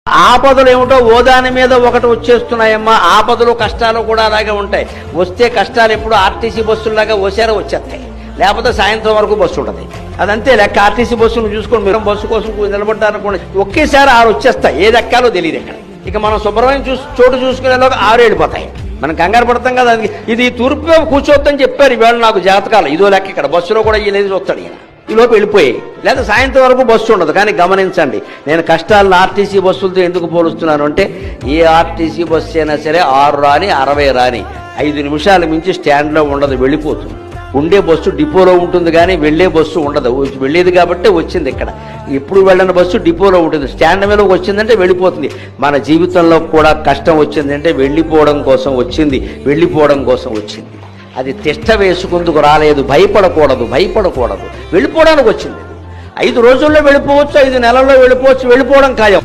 ఆపదలు ఏమిటో ఓదాని మీద ఒకటి వచ్చేస్తున్నాయమ్మా. ఆపదలు కష్టాలు కూడా అలాగే ఉంటాయి. వస్తే కష్టాలు ఎప్పుడు ఆర్టీసీ బస్సుల్లాగా ఓసారి వచ్చేస్తాయి, లేకపోతే సాయంత్రం వరకు బస్సు ఉంటుంది. అదంతే లెక్క. ఆర్టీసీ బస్సును చూసుకొని మీరు బస్సు కోసం నిలబడ్డారనుకోండి, ఒకేసారి 6 వచ్చేస్తాయి. ఏది ఎక్కాలో తెలియదు ఎక్కడ. ఇక మనం శుభ్రమైన చోటు చూసుకునేలోకి 6 వెళ్ళిపోతాయి. మనం కంగారు పడతాం కదా. ఇది తూర్పు కూర్చోవద్దని చెప్పారు ఈవేళ నాకు జాతకాలు. ఇదో లెక్క. ఇక్కడ బస్సులో కూడా ఈయన చూస్తాడు. ఈయన ఈలోపు వెళ్ళిపోయి, లేదా సాయంత్రం వరకు బస్సు ఉండదు. కానీ గమనించండి, నేను కష్టాలను ఆర్టీసీ బస్సులతో ఎందుకు పోలుస్తున్నాను అంటే, ఏ ఆర్టీసీ బస్సు అయినా సరే 6 రాని 60 రాని 5 నిమిషాల మించి స్టాండ్లో ఉండదు, వెళ్ళిపోతుంది. ఉండే బస్సు డిపోలో ఉంటుంది, కానీ వెళ్ళే బస్సు ఉండదు. వెళ్ళేది కాబట్టి వచ్చింది. ఇక్కడ ఎప్పుడు వెళ్ళని బస్సు డిపోలో ఉంటుంది. స్టాండ్ మీద వచ్చిందంటే వెళ్ళిపోతుంది. మన జీవితంలో కూడా కష్టం వచ్చిందంటే వెళ్ళిపోవడం కోసం వచ్చింది, వెళ్ళిపోవడం కోసం వచ్చింది. అది తిష్ట వేసుకుందుకు రాలేదు. భయపడకూడదు, వెళ్ళిపోవడానికి వచ్చింది. 5 రోజుల్లో వెళ్ళిపోవచ్చు, 5 నెలల్లో వెళ్ళిపోవచ్చు. వెళ్ళిపోవడం ఖాయం.